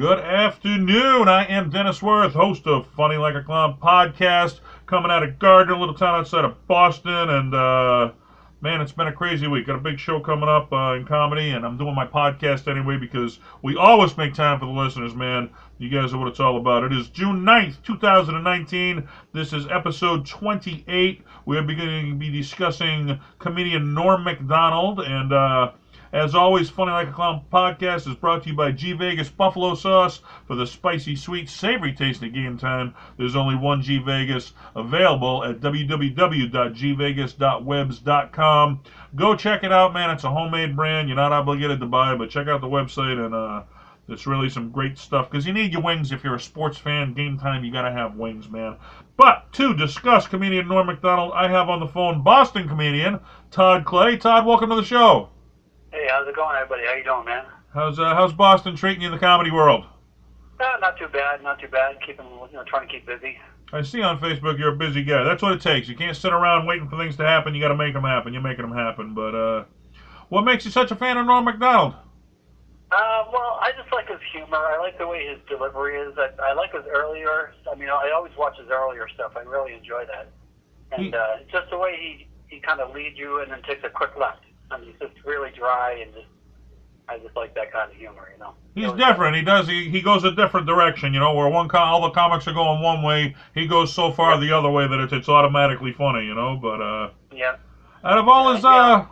Good afternoon. I am Dennis Wirth, host of Funny Like a Clown podcast, coming out of Gardner, a little town outside of Boston. And, man, it's been a crazy week. Got a big show coming up in comedy, and I'm doing my podcast anyway because we always make time for the listeners, man. You guys know what it's all about. It is June 9th, 2019. This is episode 28. We are beginning to be discussing comedian Norm Macdonald, and, as always, Funny Like a Clown podcast is brought to you by G Vegas Buffalo Sauce for the spicy, sweet, savory taste at game time. There's only one G Vegas available at www.gvegas.webs.com. Go check it out, man. It's a homemade brand. You're not obligated to buy, but check out the website, and it's really some great stuff because you need your wings if you're a sports fan. Game time, you got to have wings, man. But to discuss comedian Norm Macdonald, I have on the phone Boston comedian Todd Clay. Todd, welcome to the show. Hey, how's it going, everybody? How you doing, man? How's Boston treating you in the comedy world? Not too bad, not too bad. Trying to keep busy. I see on Facebook you're a busy guy. That's what it takes. You can't sit around waiting for things to happen. You got to make them happen. You're making them happen. But what makes you such a fan of Norm Macdonald? Well, I just like his humor. I like the way his delivery is. I like his earlier. I always watch his earlier stuff. I really enjoy that. And just the way he kind of leads you and then takes a quick left. He's just really dry, and I just like that kind of humor, He's different. He goes a different direction, where all the comics are going one way, he goes so far the other way that it's automatically funny, But yeah. Out of all his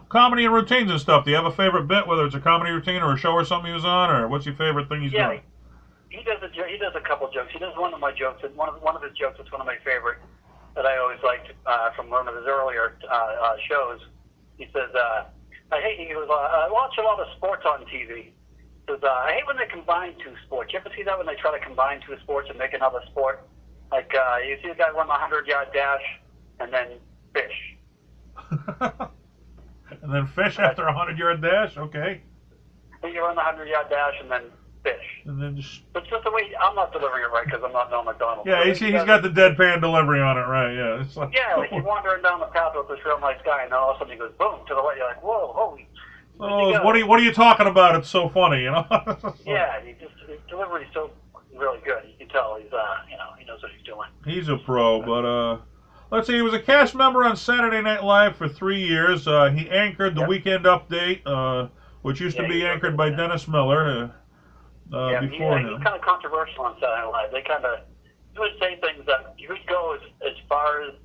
comedy and routines and stuff, do you have a favorite bit, whether it's a comedy routine or a show or something he was on, or what's your favorite thing he's doing? He does a couple jokes. He does one of my jokes. One of his jokes is one of my favorite that I always liked from one of his earlier shows. He says, he goes, I watch a lot of sports on TV. He says, I hate when they combine two sports. You ever see that when they try to combine two sports and make another sport? Like, you see a guy run a 100-yard dash and then fish. And then fish after a 100-yard dash? Okay. And you run the 100-yard dash and then fish. And then just... But it's just the way, I'm not delivering it right because I'm not Norm Macdonald. Yeah, he's got the deadpan delivery on it, right, yeah. It's like, like you're wandering down the path with this real nice guy, and then all of a sudden he goes, boom, to the right. You're like, whoa, holy. What are you talking about? It's so funny, Yeah, his delivery is so really good. You can tell he's, he knows what he's doing. He's a pro, but, let's see, he was a cast member on Saturday Night Live for 3 years. He anchored the Weekend Update, which used to be anchored by Dennis Miller. Before him. He's kind of controversial on Saturday Night Live. He would say things that he would go as far as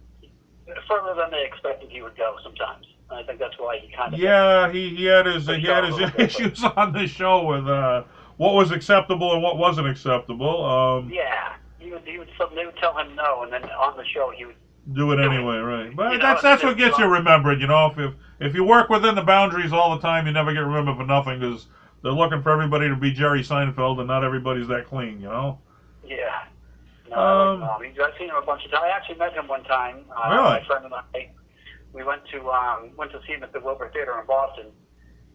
further than they expected he would go sometimes. And I think that's why he kind of he had his issues on the show with what was acceptable and what wasn't acceptable. They would tell him no, and then on the show he would do it anyway, right? But that's what gets you remembered, If you work within the boundaries all the time, you never get remembered for nothing because they're looking for everybody to be Jerry Seinfeld, and not everybody's that clean, Yeah. No, I've seen him a bunch of times. I actually met him one time. Really? My friend and I, we went to see him at the Wilbur Theater in Boston,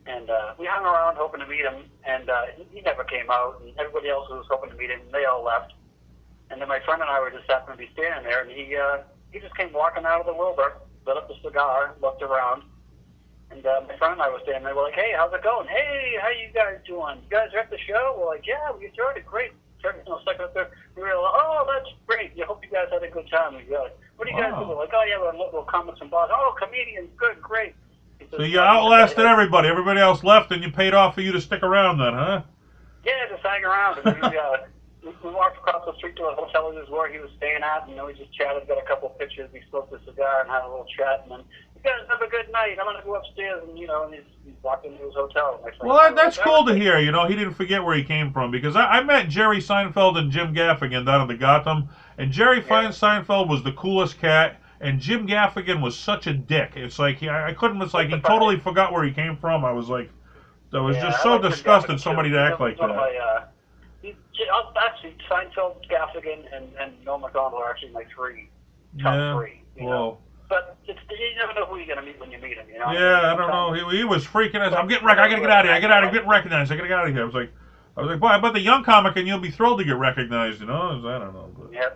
and we hung around hoping to meet him, and he never came out, and everybody else was hoping to meet him, and they all left. And then my friend and I were just happened to be standing there, and he just came walking out of the Wilbur, lit up a cigar, looked around. And my friend and I were standing there. We're like, hey, how's it going? Hey, how you guys doing? You guys are at the show? We're like, yeah, we enjoyed it. Great. Second up there. We were like, oh, that's great. I hope you guys had a good time. We were like, what do you guys do? We're like, oh, yeah, we're local comics and bars. Oh, comedians. Good, great. So you outlasted everybody. Everybody else left, and you paid off for you to stick around then, huh? Yeah, just hang around. And we walked across the street to a hotel where he was staying at, and we just chatted, got a couple of pictures. We smoked a cigar and had a little chat, and then, you guys have a good night. I'm going to go upstairs, and, and he's walked into his hotel. Well, that's cool to hear. He didn't forget where he came from, because I met Jerry Seinfeld and Jim Gaffigan down at the Gotham, and Jerry Seinfeld was the coolest cat, and Jim Gaffigan was such a dick. It's like, he totally forgot where he came from. I was just so disgusted somebody to act like that. Actually, Seinfeld, Gaffigan, and Norm Macdonald are actually my top three. But you never know who you're going to meet when you meet him, Yeah, I don't know. He was freaking us. I got to get out of here. I got to get recognized. I got to get out of here. I was like, boy, I bet the young comic and you'll be thrilled to get recognized, I don't know. But. Yeah.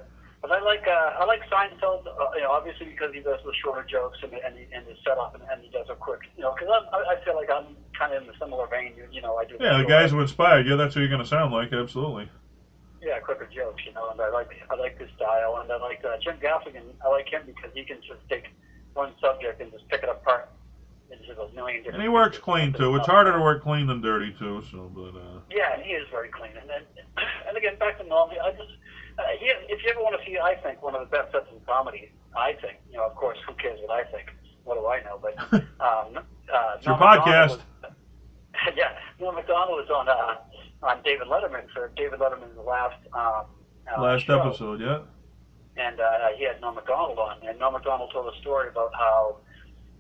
But I like Seinfeld, obviously because he does the shorter jokes and the setup and he does it quick, because I feel like I'm kind of in the similar vein, I do. Yeah, the guys who inspired you, that's who you're going to sound like, absolutely. quicker jokes, you know. And I like his style, and I like Jim Gaffigan. I like him because he can just take one subject and just pick it apart into a million different. And he works clean too. It's harder to work clean than dirty too. So, but yeah, he is very clean. And then, and again, back to Norm. I just if you ever want to see, I think one of the best sets in comedy. I think, you know, of course, who cares what I think? What do I know? But it's your podcast. Yeah, Norm Macdonald was on David Letterman for David Letterman's last show. Episode, yeah. And he had Norm Macdonald on, and Norm Macdonald told a story about how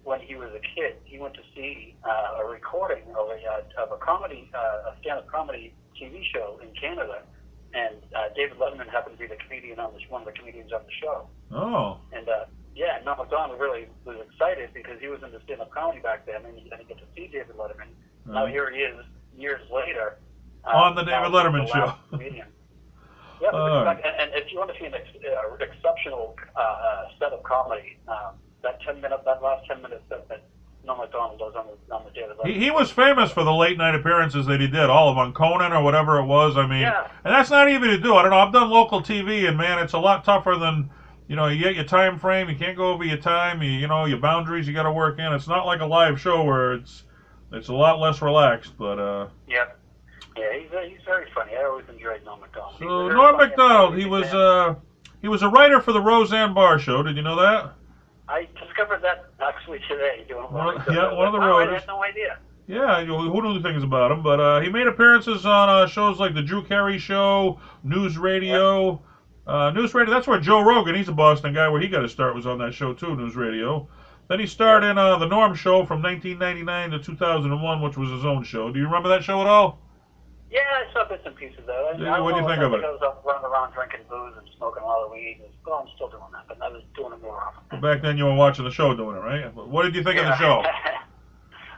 when he was a kid, he went to see a recording of a comedy, a stand-up comedy TV show in Canada, and David Letterman happened to be the comedian on one of the comedians on the show. Oh. And Norm Macdonald really was excited because he was into stand-up comedy back then, and he didn't get to see David Letterman. Right. Now here he is, years later. On the David Letterman show. Yeah, and if you want to see an exceptional set of comedy, that last 10 minutes that Norm Macdonald does on the David Letterman. He was famous for the late night appearances that he did, all of them, Conan or whatever it was. I mean, and that's not easy to do. I don't know. I've done local TV, and man, it's a lot tougher than, you know, you get your time frame, you can't go over your time, you know, your boundaries you got to work in. It's not like a live show where it's a lot less relaxed, but yeah, he's very funny. I always enjoyed Norm Macdonald. So Norm Macdonald, he was a writer for the Roseanne Barr Show. Did you know that? I discovered that actually today doing one of the writers. I had no idea. Yeah, who knew things about him? But he made appearances on shows like the Drew Carey Show, News Radio. News Radio, that's where Joe Rogan, he's a Boston guy, where he got his start, was on that show too, News Radio. Then he starred in the Norm Show from 1999 to 2001, which was his own show. Do you remember that show at all? Yeah, I saw bits and pieces of it. What do you think of it? I was up running around drinking booze and smoking a lot of weed. Well, I'm still doing that, but I was doing it more often. Well, back then you were watching the show doing it, right? What did you think of the show?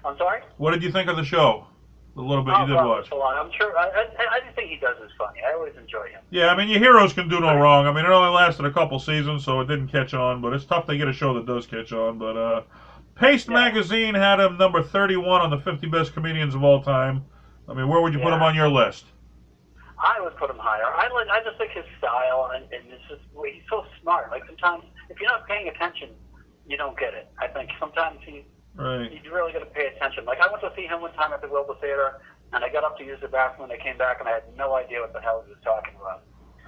I'm sorry? What did you think of the show? The little bit you did watch. I'm sure. I just think he does is funny. I always enjoy him. Yeah, I mean, your heroes can do no wrong. I mean, it only lasted a couple seasons, so it didn't catch on, but it's tough to get a show that does catch on. But Paste Magazine had him number 31 on the 50 best comedians of all time. I mean, where would you put him on your list? I would put him higher. I just think his style, and it's just, he's so smart. Like, sometimes, if you're not paying attention, you don't get it. I think sometimes you really got to pay attention. Like, I went to see him one time at the Wilbur Theater, and I got up to use the bathroom, and I came back, and I had no idea what the hell he was talking about.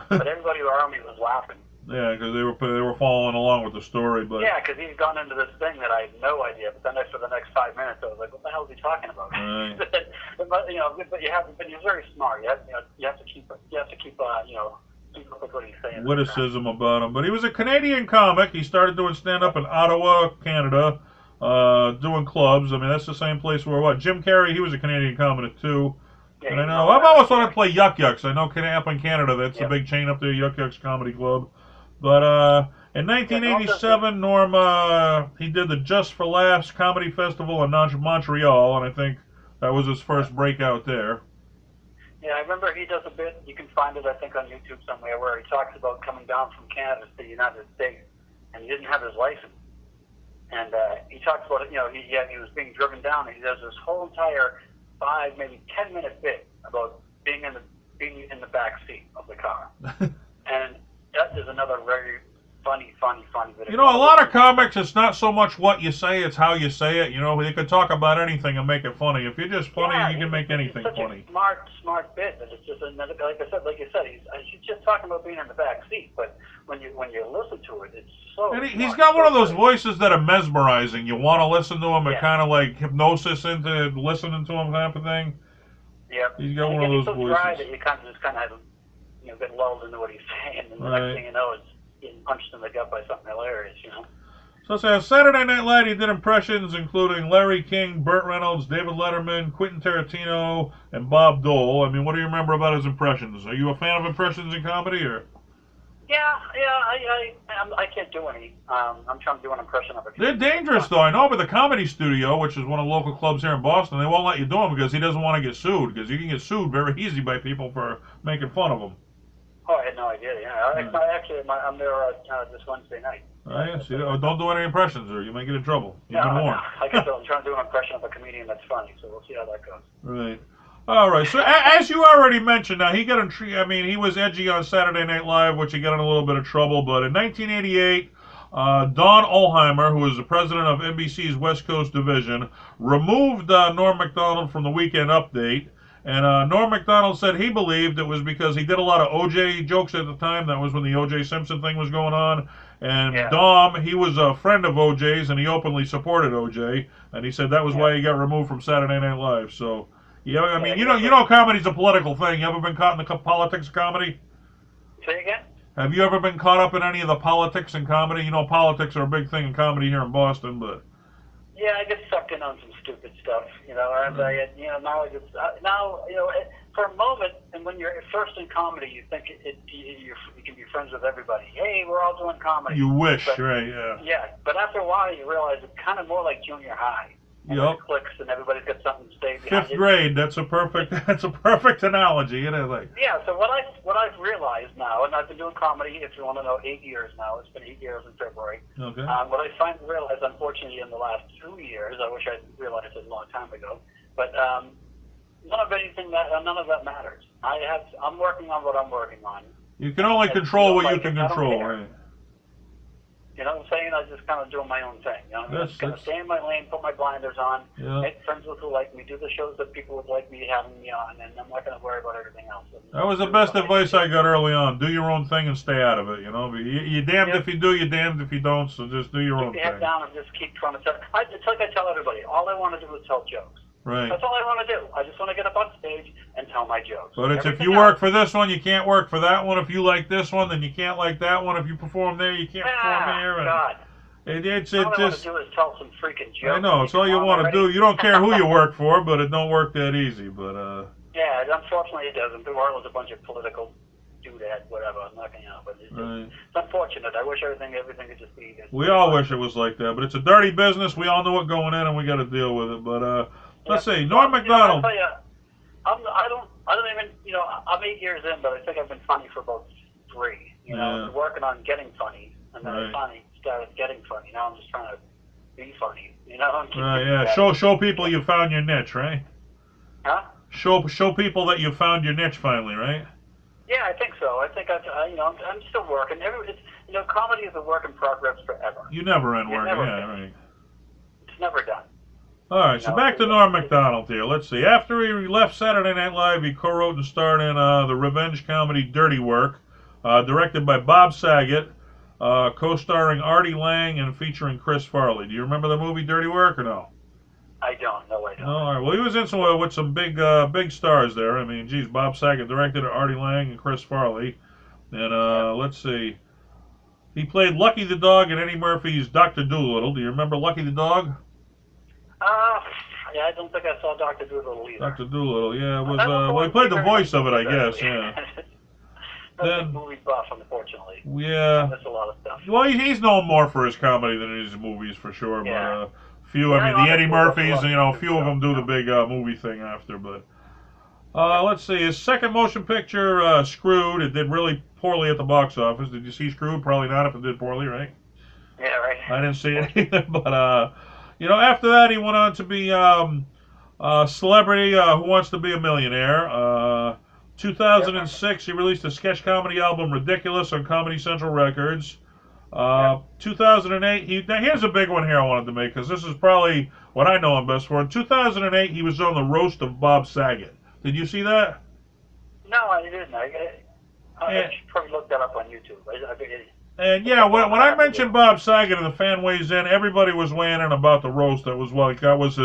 But everybody around me was laughing. Yeah, because they were following along with the story. But yeah, because he's gone into this thing that I had no idea. But then for the next 5 minutes, I was like, "What the hell is he talking about?" Right. But he's very smart. You have to keep up with what he's saying. Witticism about him, but he was a Canadian comic. He started doing stand-up in Ottawa, Canada, doing clubs. I mean, that's the same place where Jim Carrey. He was a Canadian comic too. Yeah, and I know I've always wanted to play Yuck Yucks. I know up in Canada, that's a big chain up there, Yuck Yucks Comedy Club. But in 1987, Norm, he did the Just for Laughs Comedy Festival in Montreal, and I think that was his first breakout there. Yeah, I remember he does a bit, you can find it, I think, on YouTube somewhere, where he talks about coming down from Canada to the United States, and he didn't have his license. And he talks about it, he was being driven down, and he does this whole entire 5, maybe 10-minute bit about being in the back seat of the car. And that is another very funny bit. You know, a lot of comics, it's not so much what you say, it's how you say it. You know, they could talk about anything and make it funny. If you're just funny, you can make anything funny. It's a smart bit, but it's just another, like you said, he's just talking about being in the back seat. But when you listen to it, it's so. And he's got one of those voices that are mesmerizing. You want to listen to him, and kind of like hypnosis into listening to him, type of thing. Yeah. He's got one of those voices. Dry that you kind of get lulled into what he's saying, and the next thing you know, it's getting punched in the gut by something hilarious, So on Saturday Night Live, he did impressions including Larry King, Burt Reynolds, David Letterman, Quentin Tarantino, and Bob Dole. I mean, what do you remember about his impressions? Are you a fan of impressions in comedy, or? Yeah, I can't do any. I'm trying to do an impression of it. They're dangerous, though, I know, but the Comedy Studio, which is one of the local clubs here in Boston, they won't let you do them because he doesn't want to get sued, because you can get sued very easy by people for making fun of him. Oh, I had no idea. I'm there this Wednesday night. Don't do any impressions, or you might get in trouble. You've been warned. Like I said, I'm trying to do an impression of a comedian that's funny, so we'll see how that goes. Right. All right. So as you already mentioned, now he got in. I mean, he was edgy on Saturday Night Live, which he got in a little bit of trouble. But in 1988, Don Olheimer, who was the president of NBC's West Coast division, removed Norm Macdonald from the Weekend Update. And Norm Macdonald said he believed it was because he did a lot of OJ jokes at the time. That was when the OJ Simpson thing was going on. And Yeah. Dom, he was a friend of OJ's, and he openly supported OJ. And he said that was why he got removed from Saturday Night Live. So. Yeah, I mean, you know, comedy's a political thing. You ever been caught in the politics of comedy? Say again? Have you ever been caught up in any of the politics in comedy? You know, politics are a big thing in comedy here in Boston, but yeah, I get sucked in on some stupid stuff, you know. And now I just for a moment, and when you're first in comedy, you think you can be friends with everybody. Hey, we're all doing comedy. You wish, right? Yeah. Yeah, but after a while, you realize it's kind of more like junior high. And it clicks, and everybody's got something to say behind it. 5th grade. That's a perfect analogy. You know, like. Yeah. So what I've realized now, and I've been doing comedy, if you want to know, 8 years now. It's been 8 years in February. Okay. What I finally realized, unfortunately, in the last 2 years, I wish I'd realized it a long time ago, but none of that matters. I'm working on what I'm working on. You can only control what you can control, right? You know what I'm saying? I just kind of doing my own thing. You know, I'm just going to stay in my lane, put my blinders on, make friends with who like me, do the shows that people would like me having me on, and I'm not going to worry about everything else. That was the best advice I got early on. Do your own thing and stay out of it. You know, you're damned if you do, you're damned if you don't. So just do your own thing. Keep your head down and just keep trying to tell. It's like I tell everybody. All I want to do is tell jokes. Right. That's all I want to do. I just want to get up on stage and tell my jokes. But it's if you work for this one, you can't work for that one. If you like this one, then you can't like that one. If you perform there, you can't perform there. God. All I want to do is tell some freaking jokes. I know, it's all you want to do. You don't care who you work for, but it don't work that easy. But yeah, unfortunately it doesn't. The world is a bunch of political doodad, whatever. I'm not going to, but it's unfortunate. I wish everything could just be. We all wish it was like that, but it's a dirty business. We all know it going in, and we got to deal with it. But let's see, Norm Macdonald. I'll tell you, I don't even. You know, I'm 8 years in, but I think I've been funny for about 3. You know, working on getting funny, and then I finally started getting funny. Now I'm just trying to be funny, you know. Show people you found your niche, right? Huh? Show people that you found your niche finally, right? Yeah, I think so. I think I'm still working. Comedy is a work in progress forever. You never end working, right? It's never done. All right, so back to Norm Macdonald here. Let's see. After he left Saturday Night Live, he co-wrote and starred in the revenge comedy Dirty Work, directed by Bob Saget. Co-starring Artie Lang and featuring Chris Farley. Do you remember the movie Dirty Work or no? I don't. No, I don't. All right. Well, he was in with some big stars there. I mean, geez, Bob Saget directed it, Artie Lang and Chris Farley. And let's see. He played Lucky the Dog in Eddie Murphy's Dr. Dolittle. Do you remember Lucky the Dog? Yeah, I don't think I saw Dr. Dolittle either. Dr. Dolittle, yeah. It was, he played the voice of it, I guess, yeah. Then movie buff, unfortunately. Yeah. I miss a lot of stuff. Well, he's known more for his comedy than his movies, for sure. Yeah. But the Eddie Murphys, a few of them do the big movie thing after. But let's see, his second motion picture, Screwed, it did really poorly at the box office. Did you see Screwed? Probably not if it did poorly, right? Yeah, right. I didn't see it either. But after that, he went on to be a celebrity Who Wants to Be a Millionaire. 2006, he released a sketch comedy album, Ridiculous, on Comedy Central Records. 2008, here's a big one here I wanted to make, because this is probably what I know him best for. In 2008, he was on the roast of Bob Saget. Did you see that? No, I didn't. I should probably look that up on YouTube. And yeah, when I mentioned Bob Saget and the fan weighs in, everybody was weighing in about the roast. That was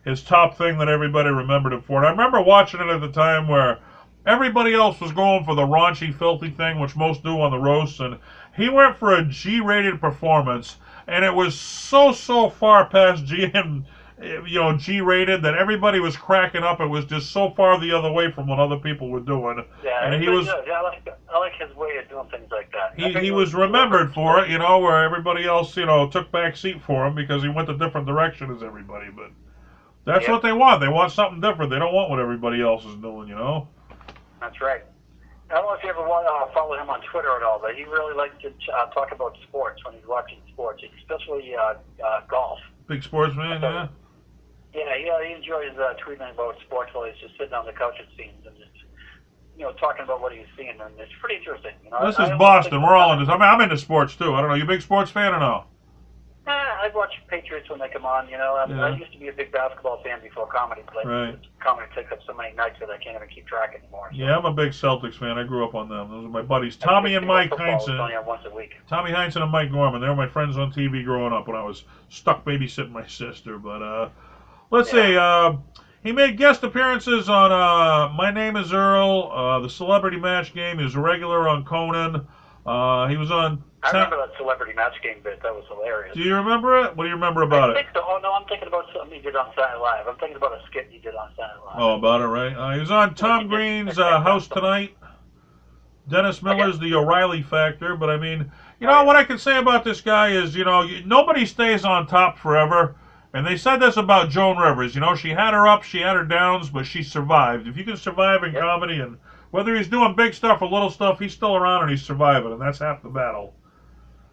his top thing that everybody remembered him for. And I remember watching it at the time where everybody else was going for the raunchy, filthy thing, which most do on the roasts, and he went for a G-rated performance, and it was so far past G-rated that everybody was cracking up. It was just so far the other way from what other people were doing. Yeah, and he was. Yeah, I like his way of doing things like that. He was remembered for it, where everybody else, took back seat for him because he went a different direction as everybody. But that's what they want. They want something different. They don't want what everybody else is doing, That's right. I don't know if you ever follow him on Twitter at all, but he really likes to talk about sports when he's watching sports, especially golf. Big sportsman, yeah. he enjoys tweeting about sports while he's just sitting on the couch, it seems, and just talking about what he's seeing, and it's pretty interesting. This is Boston. We're all into. I'm into sports too. I don't know. You a big sports fan or no? I watch Patriots when they come on. I used to be a big basketball fan before comedy, but comedy takes up so many nights that I can't even keep track anymore. So. Yeah, I'm a big Celtics fan. I grew up on them. Those are my buddies, Tommy and Mike Heinsohn. Only on once a week. Tommy Heinsohn and Mike Gorman. They were my friends on TV growing up when I was stuck babysitting my sister. But let's see. He made guest appearances on My Name is Earl, the Celebrity Match Game. He was a regular on Conan. He was on... I remember that Celebrity Match Game bit. That was hilarious. Do you remember it? What do you remember about it? I think so. Oh, no, I'm thinking about something he did on Saturday Night Live. I'm thinking about a skit he did on Saturday Night Live. Oh, about it, right? He was on Tom Green's House Tonight. Dennis Miller's The O'Reilly Factor. But, I mean, what I can say about this guy is, nobody stays on top forever. And they said this about Joan Rivers. She had her ups, she had her downs, but she survived. If you can survive in comedy, and whether he's doing big stuff or little stuff, he's still around and he's surviving, and that's half the battle.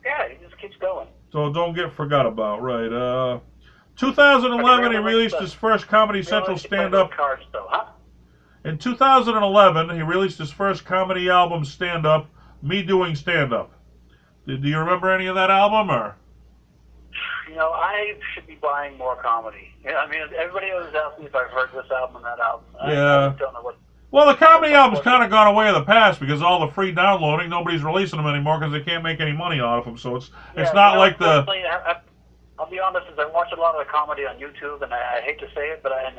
Yeah, he just keeps going. So don't get forgot about, right? 2011, he released his first Comedy Central stand-up. Cards, though, huh? In 2011, he released his first comedy album, Stand-Up, Me Doing Stand-Up. Do you remember any of that album, or...? I should be buying more comedy. I mean, everybody always asks me if I've heard this album and that album. Yeah. I don't know what... Well, the comedy album's kind of gone away in the past because all the free downloading, nobody's releasing them anymore because they can't make any money off them. So it's not like the... I'll be honest, is I watch a lot of the comedy on YouTube, and I hate to say it, but I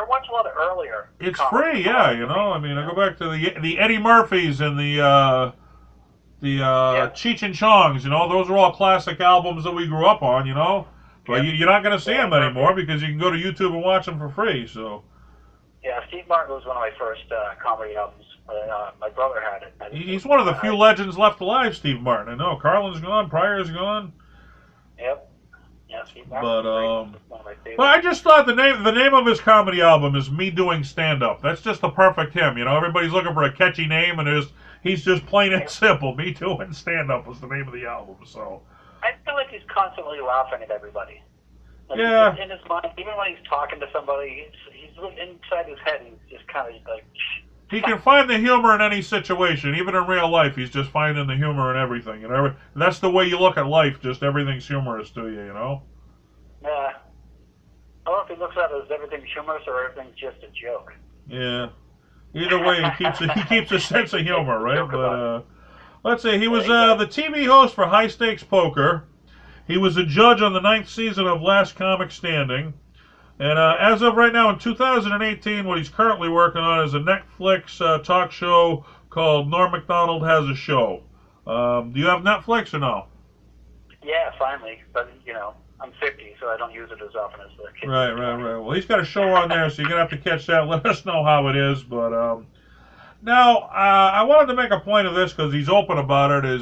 watch a lot of earlier. It's free, yeah. I mean, I go back to the Eddie Murphys and the Cheech and Chongs. Those are all classic albums that we grew up on. But you're not going to see them anymore because you can go to YouTube and watch them for free. So. Yeah, Steve Martin was one of my first comedy albums. My brother had it. He's one of the few legends left alive, Steve Martin. I know. Carlin's gone. Pryor's gone. Yep. Yeah, Steve Martin. But I just thought the name of his comedy album is Me Doing Stand-Up. That's just the perfect him. Everybody's looking for a catchy name, and he's just plain and simple. Me Doing Stand-Up was the name of the album. So. I feel like he's constantly laughing at everybody. Yeah. In his mind, even when he's talking to somebody, he's inside his head. He's just kind of like. He can find the humor in any situation, even in real life. He's just finding the humor in everything, and that's the way you look at life. Just everything's humorous to you, Yeah. I don't know if he looks at it as everything's humorous or everything's just a joke. Yeah. Either way, he keeps a sense of humor, right? But let's see. He was the TV host for High Stakes Poker. He was a judge on the 9th season of Last Comic Standing. And as of right now, in 2018, what he's currently working on is a Netflix talk show called Norm Macdonald Has a Show. Do you have Netflix or no? Yeah, finally. But, I'm 50, so I don't use it as often as the kids. Right. Well, he's got a show on there, so you're going to have to catch that. Let us know how it is. But now, I wanted to make a point of this because he's open about it.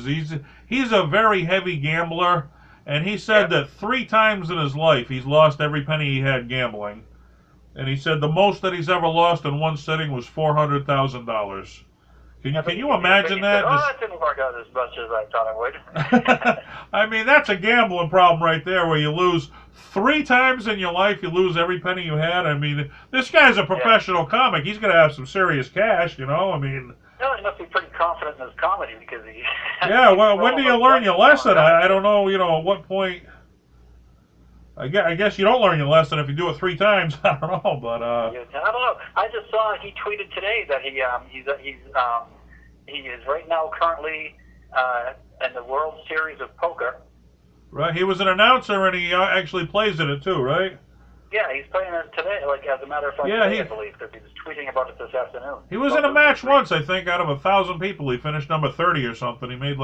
He's a very heavy gambler. And he said that 3 times in his life he's lost every penny he had gambling. And he said the most that he's ever lost in one sitting was $400,000. Can you imagine that? That didn't work out as much as I thought it would. I mean, that's a gambling problem right there where you lose 3 times in your life, you lose every penny you had. I mean, this guy's a professional comic. He's going to have some serious cash, I mean... No, he must be pretty confident in his comedy because he... Yeah, well, when do you learn your lesson? I don't know, at what point... I guess you don't learn your lesson if you do it 3 times. I don't know, but... I don't know. I just saw he tweeted today that he is right now currently in the World Series of Poker. Right, he was an announcer and he actually plays in it too, right? Yeah, he's playing it today, as a matter of fact, today, I believe, because he was tweeting about it this afternoon. He was in a match once, I think, out of 1,000 people. He finished number 30 or something. He made,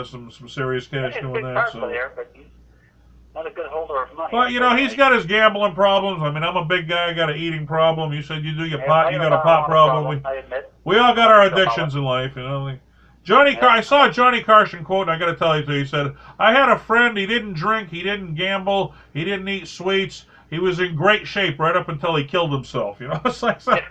some serious cash doing that. He's a big player, but he's not a good holder of money. Well, he's got his gambling problems. I mean, I'm a big guy. I got an eating problem. You said you do your pot. You got a pot problem. I admit. We all got our addictions in life, I saw a Johnny Carson quote, and I got to tell you, he said, I had a friend, he didn't drink, he didn't gamble, he didn't eat sweets. He was in great shape right up until he killed himself. It's like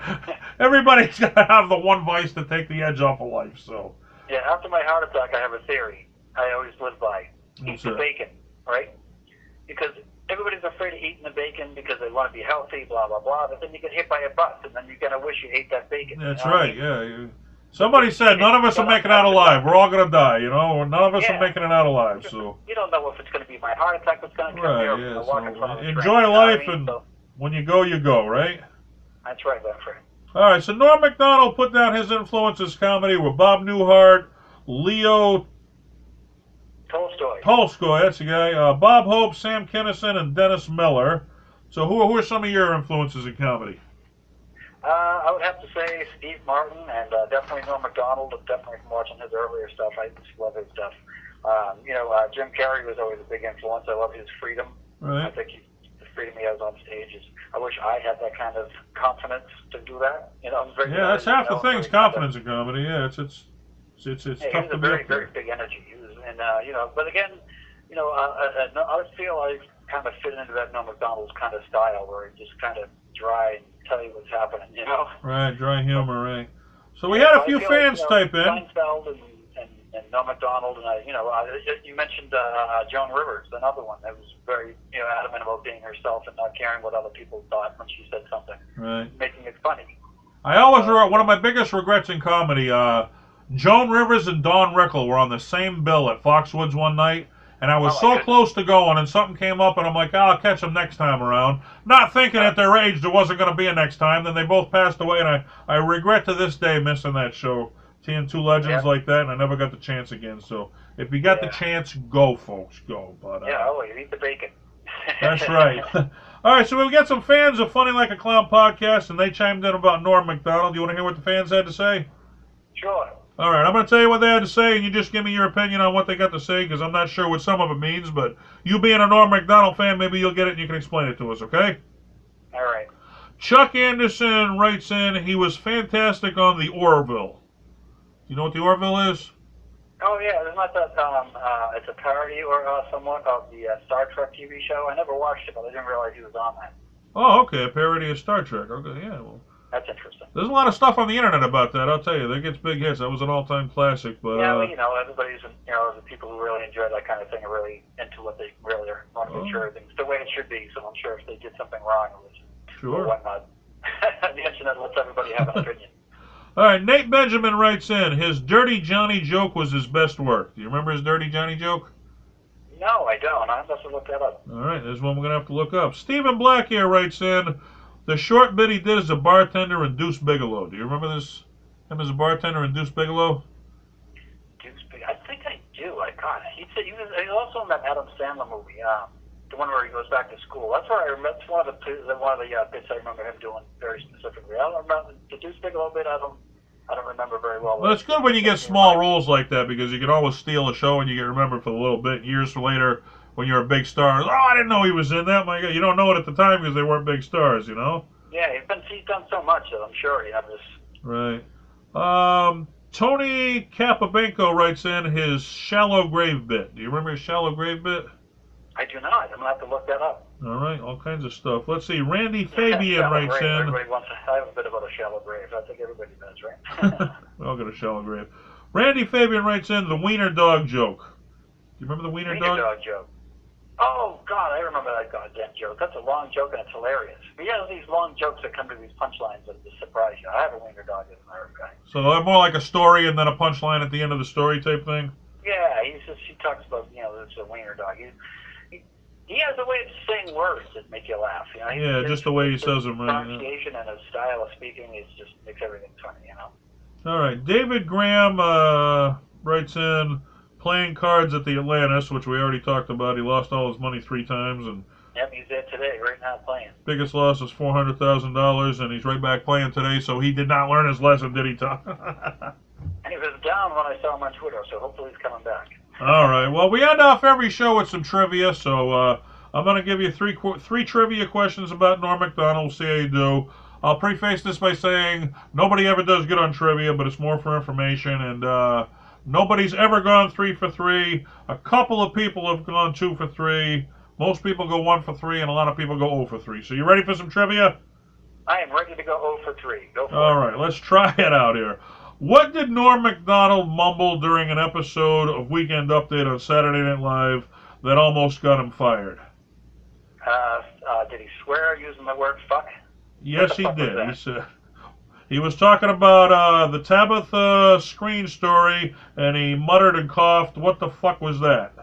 everybody's got to have the one vice to take the edge off of life. So. Yeah, after my heart attack, I have a theory I always live by. Eat the bacon, right? Because everybody's afraid of eating the bacon because they want to be healthy, blah, blah, blah. But then you get hit by a bus, and then you're going to wish you ate that bacon. That's you know right, what I mean? yeah. Somebody said none of us are making it out alive. We're all going to die, you know? None of us are making it out alive, so. You don't know if it's going to be my heart attack that's going to come here. Right, yeah. Walk in front of the Enjoy train, life, you know what I mean? and So, when you go, right? that's right, my friend. All right, so Norm Macdonald put down his influences comedy with Bob Newhart, Leo Tolstoy, that's the guy. Bob Hope, Sam Kinison, and Dennis Miller. So who are some of your influences in comedy? I would have to say Steve Martin and definitely Norm Macdonald. Definitely from watching his earlier stuff. I just love his stuff. Jim Carrey was always a big influence. I love his freedom. Right. I think the freedom he has on stage is. I wish I had that kind of confidence to do that. You know, that's half the thing. Confidence in comedy. Yeah, it's tough to be a very, very big energy. But again, I feel I kind of fit into that Norm Macdonald's kind of style where he just kind of dry and tell you what's happening, you know? Right, dry humor, right. So we had a few fans type in. Seinfeld and Norm Macdonald, and you mentioned Joan Rivers, another one that was very adamant about being herself and not caring what other people thought when she said something. Right. Making it funny. I always one of my biggest regrets in comedy, Joan Rivers and Don Rickle were on the same bill at Foxwoods one night, and I was close to going, and something came up, and I'm like, I'll catch them next time around. Not thinking at their age there wasn't going to be a next time. Then they both passed away, and I regret to this day missing that show. Seeing two legends like that, and I never got the chance again. So if you got the chance, go, folks, go. But you eat the bacon. That's right. All right, so we got some fans of Funny Like a Clown podcast, and they chimed in about Norm Macdonald. You want to hear what the fans had to say? Sure. All right, I'm going to tell you what they had to say, and you just give me your opinion on what they got to say, because I'm not sure what some of it means, but you being a Norm Macdonald fan, maybe you'll get it and you can explain it to us, okay? All right. Chuck Anderson writes in, he was fantastic on the Orville. Do you know what the Orville is? Oh, yeah, isn't that it's a parody or somewhat of the Star Trek TV show? I never watched it, but I didn't realize he was on that. Oh, okay, a parody of Star Trek. Okay, yeah, well. That's interesting. There's a lot of stuff on the internet about that, I'll tell you. That gets big hits. That was an all-time classic, but... Yeah, everybody's, the people who really enjoy that kind of thing are really into what they really are. Want to make sure everything's the way it should be, so I'm sure if they did something wrong or whatnot, the internet lets everybody have an opinion. All right, Nate Benjamin writes in, his Dirty Johnny joke was his best work. Do you remember his Dirty Johnny joke? No, I don't. I have to look that up. All right, there's one we're going to have to look up. Stephen Black here writes in, the short bit he did as a bartender in Deuce Bigalow. Do you remember this? Him as a bartender in Deuce Bigalow? I think I do. He was also in that Adam Sandler movie, the one where he goes back to school. That's where that's one of the bits I remember him doing very specifically. I don't remember the Deuce Bigalow bit. I don't remember very well. Well, it's good when you get small roles like that because you can always steal a show and you get remembered for a little bit. Years later, when you're a big star, I didn't know he was in that. My God, you don't know it at the time because they weren't big stars, you know. Yeah, he's done so much that I'm sure he has this. Right. Tony Capabenco writes in his shallow grave bit. Do you remember his shallow grave bit? I do not. I'm going to have to look that up. All right, all kinds of stuff. Let's see. Randy Fabian writes in. I have a bit about a shallow grave. I think everybody does, right? We all got a shallow grave. Randy Fabian writes in the wiener dog joke. Do you remember the wiener dog joke? Oh, God, I remember that goddamn joke. That's a long joke, and it's hilarious. But yeah, these long jokes that come to these punchlines that just surprise you. I have a wiener dog as an Irish guy. So they're more like a story and then a punchline at the end of the story type thing? Yeah, he talks about, it's a wiener dog. He has a way of saying words that make you laugh. Yeah, just the way he says them, right? Pronunciation and his style of speaking just makes everything funny, All right, David Graham writes in playing cards at the Atlantis, which we already talked about. He lost all his money 3 times, and yep, he's there today, right now playing. Biggest loss is $400,000, and he's right back playing today. So he did not learn his lesson, did he, Tom? And he was down when I saw him on Twitter, so hopefully he's coming back. All right. Well, we end off every show with some trivia, so I'm going to give you three trivia questions about Norm Macdonald. We'll see how you do. I'll preface this by saying nobody ever does good on trivia, but it's more for information, and nobody's ever gone 3 for 3. A couple of people have gone 2 for 3. Most people go 1 for 3, and a lot of people go 0 for 3. So you ready for some trivia? I am ready to go 0 for 3. Go for it. All right, let's try it out here. What did Norm Macdonald mumble during an episode of Weekend Update on Saturday Night Live that almost got him fired? Did he swear using the word fuck? Yes, he did. He said he was talking about the Tabitha screen story, and he muttered and coughed, "What the fuck was that?"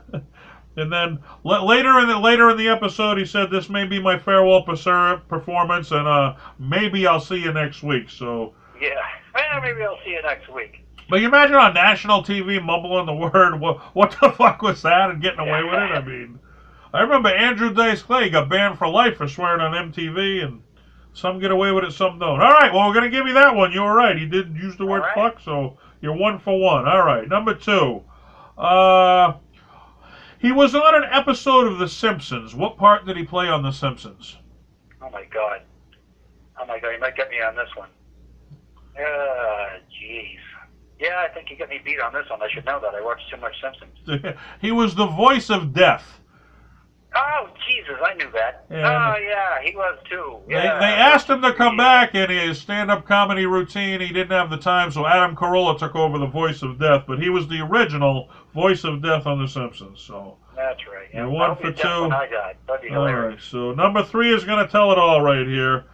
And then later in the episode, he said, "This may be my farewell performance, and maybe I'll see you next week." So yeah, well, maybe I'll see you next week. But you imagine on national TV mumbling the word, what the fuck was that, and getting away with it? I mean, I remember Andrew Dice Clay got banned for life for swearing on MTV, and some get away with it, some don't. All right, well, we're going to give you that one. You were right. He did use the word fuck, so you're 1 for 1. All right, number 2. He was on an episode of The Simpsons. What part did he play on The Simpsons? Oh, my God. You might get me on this one. Jeez. Yeah, I think you got me beat on this one. I should know that. I watched too much Simpsons. He was the voice of Death. Oh, Jesus, I knew that. Yeah, he was too. Yeah. They asked him to come back in his stand-up comedy routine. He didn't have the time, so Adam Carolla took over the voice of Death. But he was the original voice of Death on The Simpsons. So that's right. You're 1 for 2. When I died. That'd be hilarious. All right, so number 3 is going to tell it all right here.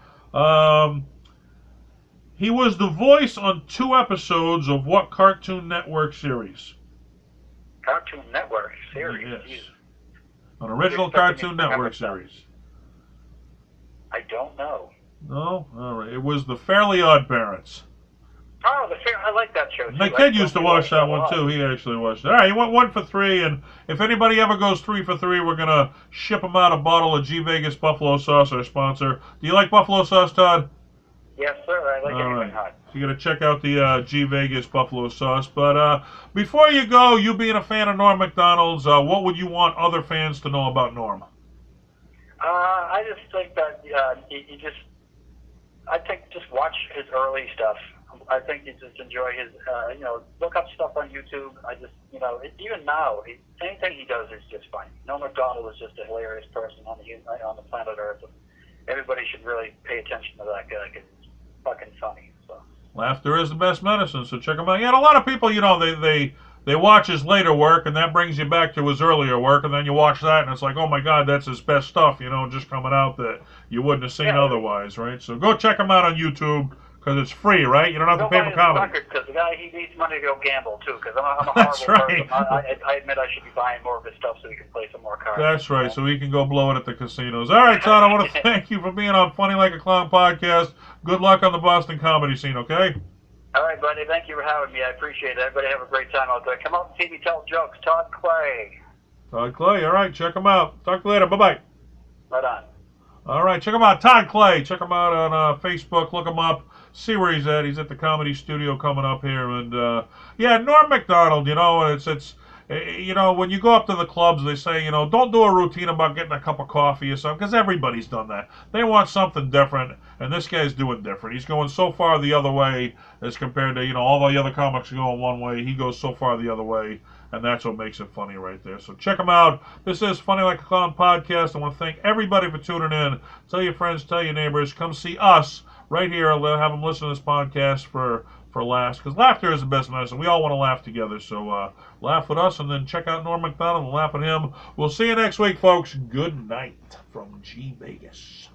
He was the voice on 2 episodes of what Cartoon Network series? Cartoon Network series? Yes. Jeez. An original Cartoon Network series. I don't know. No? All right. It was The Fairly Odd Parents. Oh, I like that show, too. My kid used to watch that one, too. He actually watched it. All right, you went 1 for 3, and if anybody ever goes 3 for 3, we're going to ship them out a bottle of G Vegas Buffalo Sauce, our sponsor. Do you like buffalo sauce, Todd? Yes, sir. I like anything hot. So you got to check out the G Vegas Buffalo Sauce. But before you go, you being a fan of Norm Macdonald's, what would you want other fans to know about Norm? I just think that just watch his early stuff. I think you just enjoy his, look up stuff on YouTube. Even now, anything he does is just funny. Norm Macdonald is just a hilarious person on the planet Earth. Everybody should really pay attention to that guy because he's fucking funny. So. Laughter is the best medicine, so check him out. Yeah, and a lot of people, they watch his later work, and that brings you back to his earlier work, and then you watch that, and it's like, oh my God, that's his best stuff, just coming out that you wouldn't have seen otherwise, right? So go check him out on YouTube, because it's free, right? You don't have to pay for comedy. Because the guy, he needs money to go gamble, too, because I'm a horrible person. I admit I should be buying more of his stuff so he can play some more cards. That's right, so he can go blow it at the casinos. All right, Todd, I want to thank you for being on Funny Like a Clown podcast. Good luck on the Boston comedy scene, okay? All right, buddy. Thank you for having me. I appreciate it. Everybody have a great time out there. Come out and see me tell jokes. Todd Clay. Todd Clay. All right, check him out. Talk to you later. Bye-bye. Right on. All right, check him out. Todd Clay. Check him out on Facebook. Look him up. See where he's at. He's at the Comedy Studio coming up here. And, Norm Macdonald, it's when you go up to the clubs, they say, don't do a routine about getting a cup of coffee or something, because everybody's done that. They want something different, and this guy's doing different. He's going so far the other way as compared to, all the other comics are going one way. He goes so far the other way, and that's what makes it funny right there. So check him out. This is Funny Like a Clown podcast. I want to thank everybody for tuning in. Tell your friends, tell your neighbors. Come see us right here. Have them listen to this podcast for laughs, because laughter is the best medicine. We all want to laugh together, so laugh with us, and then check out Norm Macdonald and laugh at him. We'll see you next week, folks. Good night from G Vegas.